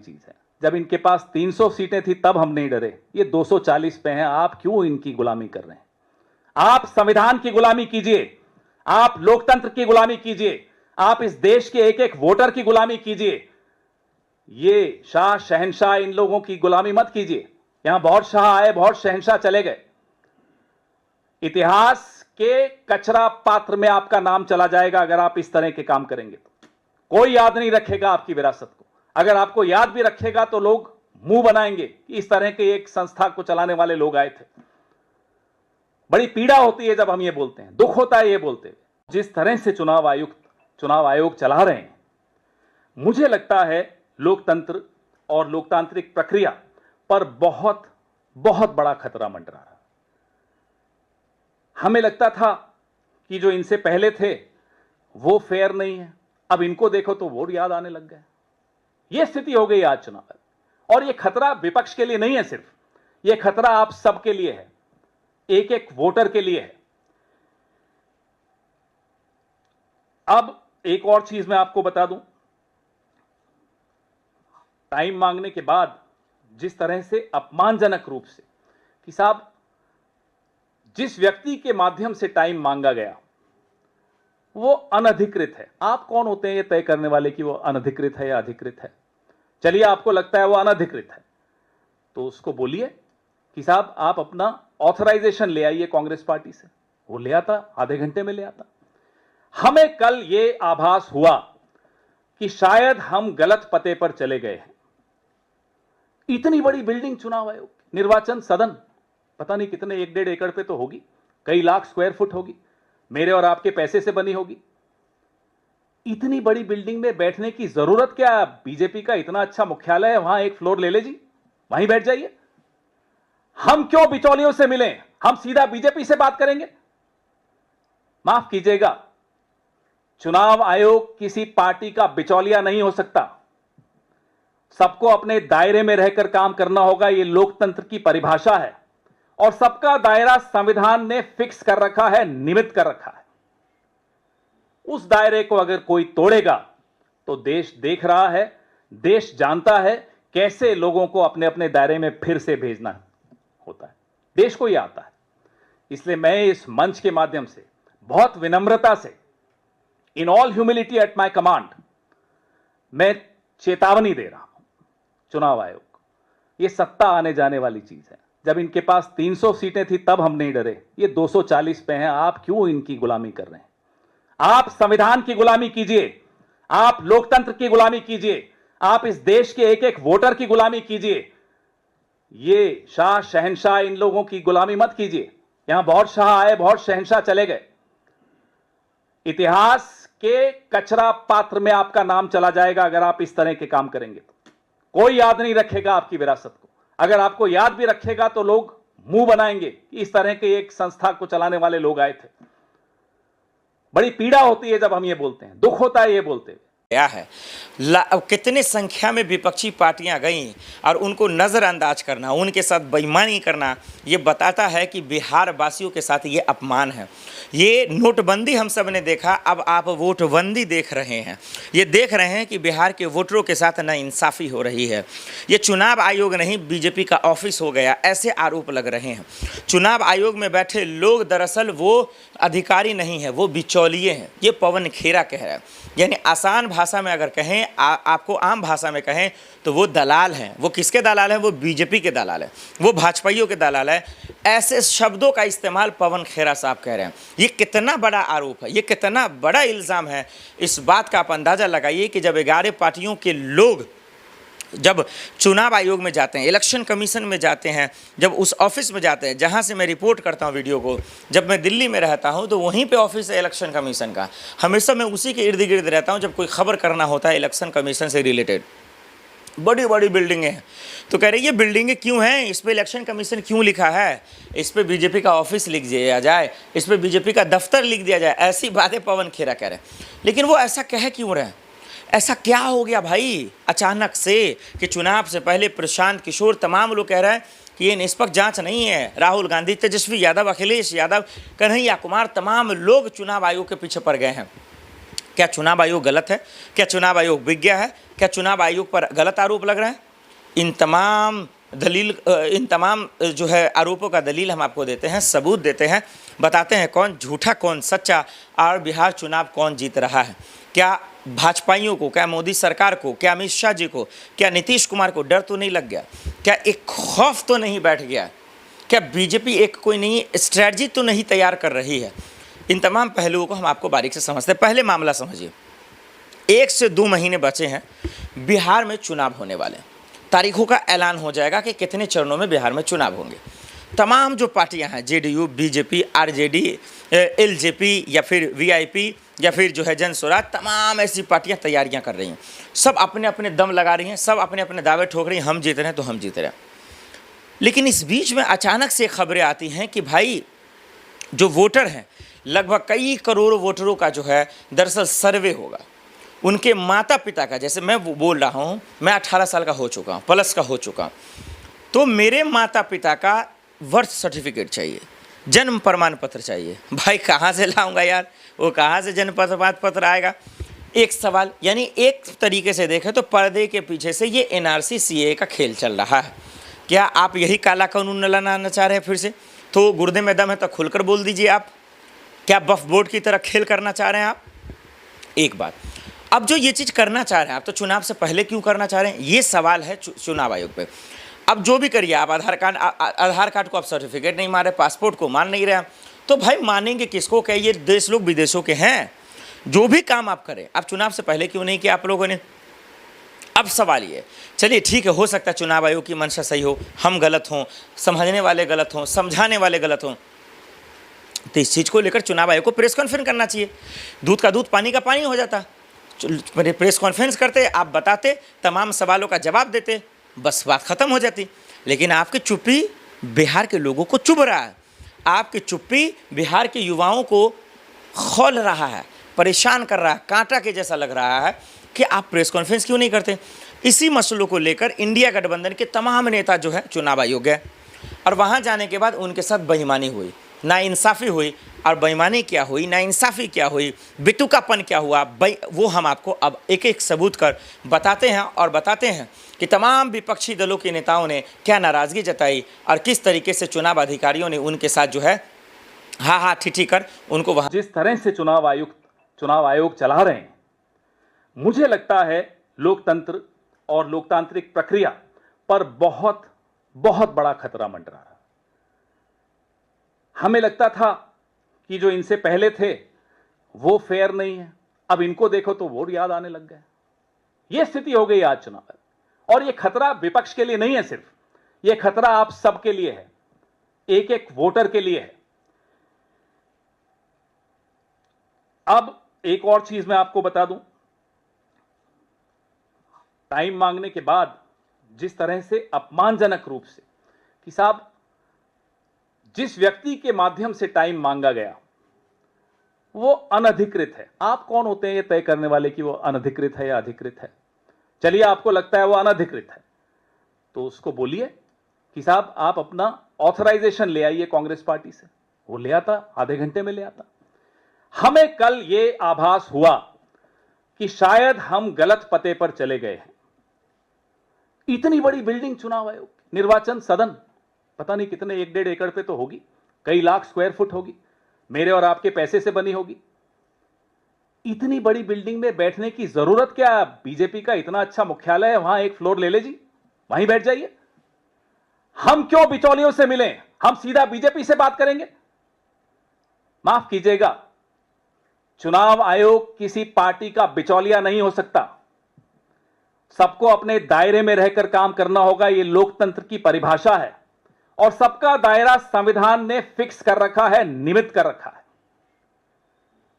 चीज है। जब इनके पास 300 सीटें थी तब हम नहीं डरे, ये 240 पे हैं। आप क्यों इनकी गुलामी कर रहे हैं? आप संविधान की गुलामी कीजिए, आप लोकतंत्र की गुलामी कीजिए, आप इस देश के एक एक वोटर की गुलामी कीजिए। ये शाह शहंशाह इन लोगों की गुलामी मत कीजिए। यहां बहुत शाह आए, बहुत शहंशाह चले गए। इतिहास के कचरा पात्र में आपका नाम चला जाएगा अगर आप इस तरह के काम करेंगे तो। कोई याद नहीं रखेगा आपकी विरासत को। अगर आपको याद भी रखेगा तो लोग मुंह बनाएंगे कि इस तरह के एक संस्था को चलाने वाले लोग आए थे। बड़ी पीड़ा होती है जब हम ये बोलते हैं, दुख होता है ये बोलते हुए। जिस तरह से चुनाव आयोग चला रहे हैं, मुझे लगता है लोकतंत्र और लोकतांत्रिक प्रक्रिया पर बहुत बहुत बड़ा खतरा मंडरा रहा। हमें लगता था कि जो इनसे पहले थे वो फेयर नहीं है, अब इनको देखो तो वोट याद आने लग गए। ये स्थिति हो गई आज चुनाव। और ये खतरा विपक्ष के लिए नहीं है सिर्फ, ये खतरा आप सबके लिए है, एक एक वोटर के लिए है। अब एक और चीज मैं आपको बता दूं, टाइम मांगने के बाद जिस तरह से अपमानजनक रूप से कि साहब जिस व्यक्ति के माध्यम से टाइम मांगा गया वो अनधिकृत है। आप कौन होते हैं ये तय करने वाले कि वो अनधिकृत है या अधिकृत है? चलिए आपको लगता है वो अनधिकृत है तो उसको बोलिए कि साहब आप अपना ऑथराइजेशन ले आइए कांग्रेस पार्टी से। वो ले आता, आधे घंटे में ले आता। हमें कल ये आभास हुआ कि शायद हम गलत पते पर चले गए हैं। इतनी बड़ी बिल्डिंग चुनाव आयोग, निर्वाचन सदन, पता नहीं कितने 1-1.5 एकड़ पे तो होगी, कई लाख स्क्वायर फुट होगी, मेरे और आपके पैसे से बनी होगी। इतनी बड़ी बिल्डिंग में बैठने की जरूरत क्या? बीजेपी का इतना अच्छा मुख्यालय है, वहां एक फ्लोर ले ले जी, वहीं बैठ जाइए। हम क्यों बिचौलियों से मिलें? हम सीधा बीजेपी से बात करेंगे। माफ कीजिएगा, चुनाव आयोग किसी पार्टी का बिचौलिया नहीं हो सकता। सबको अपने दायरे में रहकर काम करना होगा, यह लोकतंत्र की परिभाषा है। और सबका दायरा संविधान ने फिक्स कर रखा है, नियमित कर रखा है। उस दायरे को अगर कोई तोड़ेगा तो देश देख रहा है, देश जानता है कैसे लोगों को अपने अपने दायरे में फिर से भेजना होता है। देश को ही आता है। इसलिए मैं इस मंच के माध्यम से बहुत विनम्रता से, in all humility at my command, मैं चेतावनी दे रहा हूं चुनाव आयोग, ये सत्ता आने जाने वाली चीज है। जब इनके पास 300 सीटें थी तब हम नहीं डरे, ये 240 पे हैं। आप क्यों इनकी गुलामी कर रहे हैं? आप संविधान की गुलामी कीजिए, आप लोकतंत्र की गुलामी कीजिए, आप इस देश के एक एक वोटर की गुलामी कीजिए। ये शाह शहंशाह इन लोगों की गुलामी मत कीजिए। यहां बहुत शाह आए, बहुत शहंशाह चले गए। इतिहास के कचरा पात्र में आपका नाम चला जाएगा अगर आप इस तरह के काम करेंगे तो। कोई याद नहीं रखेगा आपकी विरासत को। अगर आपको याद भी रखेगा तो लोग मुंह बनाएंगे कि इस तरह के एक संस्था को चलाने वाले लोग आए थे। बड़ी पीड़ा होती है जब हम ये बोलते हैं, दुख होता है ये बोलते हुए। क्या है कितने संख्या में विपक्षी पार्टियां गईं और उनको नज़रअंदाज करना, उनके साथ बेईमानी करना, ये बताता है कि बिहार वासियों के साथ ये अपमान है। ये नोटबंदी हम सब ने देखा, अब आप वोटबंदी देख रहे हैं। ये देख रहे हैं कि बिहार के वोटरों के साथ नाइंसाफ़ी हो रही है। ये चुनाव आयोग नहीं बीजेपी का ऑफिस हो गया, ऐसे आरोप लग रहे हैं। चुनाव आयोग में बैठे लोग दरअसल वो अधिकारी नहीं है, वो बिचौलिए हैं। ये पवन खेरा कह रहा है। यानी आसान भाषा में अगर कहें, आपको आम भाषा में कहें तो वो दलाल हैं। वो किसके दलाल हैं? वो बीजेपी के दलाल हैं, वो भाजपाइयों के दलाल हैं। ऐसे शब्दों का इस्तेमाल पवन खेरा साहब कह रहे हैं। ये कितना बड़ा आरोप है, ये कितना बड़ा इल्ज़ाम है। इस बात का आप अंदाज़ा लगाइए कि जब 11 पार्टियों के लोग जब चुनाव आयोग में जाते हैं, इलेक्शन कमीशन में जाते हैं, जब उस ऑफिस में जाते हैं जहां से मैं रिपोर्ट करता हूं वीडियो को, जब मैं दिल्ली में रहता हूं तो वहीं पे ऑफिस है इलेक्शन कमीशन का। हमेशा मैं उसी के इर्द गिर्द रहता हूं जब कोई खबर करना होता है इलेक्शन कमीशन से रिलेटेड। बड़ी बड़ी बिल्डिंगें हैं, तो कह रहे ये बिल्डिंगें क्यों हैं, इस पर इलेक्शन कमीशन क्यों लिखा है, इस पर बीजेपी का ऑफिस लिख दिया जाए, इस पर बीजेपी का दफ्तर लिख दिया जाए। ऐसी बातें पवन खेरा कह रहे हैं। लेकिन वो ऐसा कह क्यों रहे हैं? ऐसा क्या हो गया भाई अचानक से कि चुनाव से पहले प्रशांत किशोर, तमाम लोग कह रहे हैं कि ये निष्पक्ष जांच नहीं है, राहुल गांधी, तेजस्वी यादव, अखिलेश यादव, कन्हैया कुमार, तमाम लोग चुनाव आयोग के पीछे पड़ गए हैं। क्या चुनाव आयोग गलत है? क्या चुनाव आयोग विज्ञ है? क्या चुनाव आयोग पर गलत आरोप लग रहा है? इन तमाम जो है आरोपों का दलील हम आपको देते हैं, सबूत देते हैं, बताते हैं कौन झूठा कौन सच्चा और बिहार चुनाव कौन जीत रहा है। क्या भाजपाइयों को, क्या मोदी सरकार को, क्या अमित शाह जी को, क्या नीतीश कुमार को डर तो नहीं लग गया? क्या एक खौफ तो नहीं बैठ गया? क्या बीजेपी एक कोई नई स्ट्रैटेजी तो नहीं तैयार कर रही है? इन तमाम पहलुओं को हम आपको बारीक से समझते हैं। पहले मामला समझिए, 1 से 2 महीने बचे हैं, बिहार में चुनाव होने वाले हैं। तारीखों का ऐलान हो जाएगा कि कितने चरणों में बिहार में चुनाव होंगे। तमाम जो पार्टियां हैं, जेडीयू, बीजेपी, आरजेडी, एलजेपी या फिर वीआईपी या फिर जो है जन स्वराज, तमाम ऐसी पार्टियां तैयारियां कर रही हैं। सब अपने अपने दम लगा रही हैं, सब अपने अपने दावे ठोक रही हैं, हम जीत रहे हैं तो हम जीत रहे हैं। लेकिन इस बीच में अचानक से खबरें आती हैं कि भाई जो वोटर हैं, लगभग कई करोड़ वोटरों का जो है दरअसल सर्वे होगा। उनके माता पिता का, जैसे मैं बोल रहा हूँ, मैं 18 साल का हो चुका हूँ, प्लस का हो चुका हूँ, तो मेरे माता पिता का बर्थ सर्टिफिकेट चाहिए, जन्म प्रमाण पत्र चाहिए। भाई कहाँ से लाऊंगा यार, वो कहाँ से जन्म प्रमाण पत्र आएगा? एक सवाल, यानी एक तरीके से देखें तो पर्दे के पीछे से ये एनआरसी सीए का खेल चल रहा है। क्या आप यही काला कानून लाना चाह रहे हैं फिर से? तो गुर्दे में दम है तो खुलकर बोल दीजिए आप। क्या बफ बोर्ड की तरह खेल करना चाह रहे हैं आप? एक बात, अब जो ये चीज़ करना चाह रहे हैं आप, तो चुनाव से पहले क्यों करना चाह रहे हैं? ये सवाल है चुनाव आयोग पे। अब जो भी करिए आप, आधार कार्ड को आप सर्टिफिकेट नहीं मान रहे, पासपोर्ट को मान नहीं रहे, तो भाई मानेंगे किसको? क्या ये देश लोग विदेशों के हैं? जो भी काम आप करें, आप चुनाव से पहले क्यों नहीं किया आप लोगों ने? अब सवाल ये, चलिए ठीक है, हो सकता है चुनाव आयोग की मंशा सही हो, हम गलत हों, समझने वाले गलत हों, समझाने वाले गलत हों, तो इस चीज़ को लेकर चुनाव आयोग को प्रेस कॉन्फ्रेंस करना चाहिए। दूध का दूध, पानी का पानी हो जाता। प्रेस कॉन्फ्रेंस करते, आप बताते, तमाम सवालों का जवाब देते, बस बात ख़त्म हो जाती। लेकिन आपकी चुप्पी बिहार के लोगों को चुभ रहा है, आपकी चुप्पी बिहार के युवाओं को खौल रहा है, परेशान कर रहा है, कांटा के जैसा लग रहा है कि आप प्रेस कॉन्फ्रेंस क्यों नहीं करते? इसी मसलों को लेकर इंडिया गठबंधन के तमाम नेता जो है चुनाव आयोग गए, और वहाँ जाने के बाद उनके साथ बेईमानी हुई, नाइंसाफ़ी हुई। और बेईमानी क्या हुई, नाइंसाफ़ी क्या हुई, बिटुकापन क्या हुआ, वो हम आपको अब एक एक सबूत कर बताते हैं, और बताते हैं कि तमाम विपक्षी दलों के नेताओं ने क्या नाराज़गी जताई और किस तरीके से चुनाव अधिकारियों ने उनके साथ जो है हाँ ठिठी कर उनको वहाँ। जिस तरह से चुनाव आयोग चला रहे हैं, मुझे लगता है लोकतंत्र और लोकतांत्रिक प्रक्रिया पर बहुत बहुत बड़ा खतरा मंडरा रहा। हमें लगता था कि जो इनसे पहले थे वो फेयर नहीं है, अब इनको देखो तो वोट याद आने लग गए। ये स्थिति हो गई आज चुनाव में, और ये खतरा विपक्ष के लिए नहीं है सिर्फ, ये खतरा आप सबके लिए है, एक एक वोटर के लिए है। अब एक और चीज मैं आपको बता दूं, टाइम मांगने के बाद जिस तरह से अपमानजनक रूप से कि साहब जिस व्यक्ति के माध्यम से टाइम मांगा गया वो अनधिकृत है। आप कौन होते हैं ये तय करने वाले कि वो अनधिकृत है या अधिकृत है? चलिए आपको लगता है वो अनधिकृत है, तो उसको बोलिए कि साहब आप अपना ऑथराइजेशन ले आइए कांग्रेस पार्टी से। वो ले आता, आधे घंटे में ले आता। हमें कल ये आभास हुआ कि शायद हम गलत पते पर चले गए हैं। इतनी बड़ी बिल्डिंग चुनाव आयोग, निर्वाचन सदन, पता नहीं कितने 1-1.5 एकड़ पे तो होगी, कई लाख स्क्वायर फुट होगी, मेरे और आपके पैसे से बनी होगी। इतनी बड़ी बिल्डिंग में बैठने की जरूरत क्या? बीजेपी का इतना अच्छा मुख्यालय है, वहां एक फ्लोर ले ले जी, वहीं बैठ जाइए। हम क्यों बिचौलियों से मिलें? हम सीधा बीजेपी से बात करेंगे। माफ कीजिएगा, चुनाव आयोग किसी पार्टी का बिचौलिया नहीं हो सकता। सबको अपने दायरे में रहकर काम करना होगा, यह लोकतंत्र की परिभाषा है, और सबका दायरा संविधान ने फिक्स कर रखा है, नियमित कर रखा है।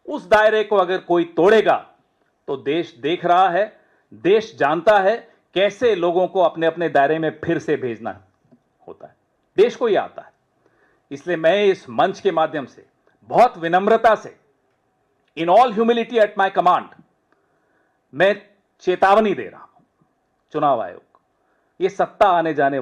उस दायरे को अगर कोई तोड़ेगा तो देश देख रहा है, देश जानता है कैसे लोगों को अपने अपने दायरे में फिर से भेजना होता है, देश को ही आता है। इसलिए मैं इस मंच के माध्यम से बहुत विनम्रता से, in all humility at my command, मैं चेतावनी दे रहा हूं चुनाव आयोग, ये सत्ता आने जाने वाली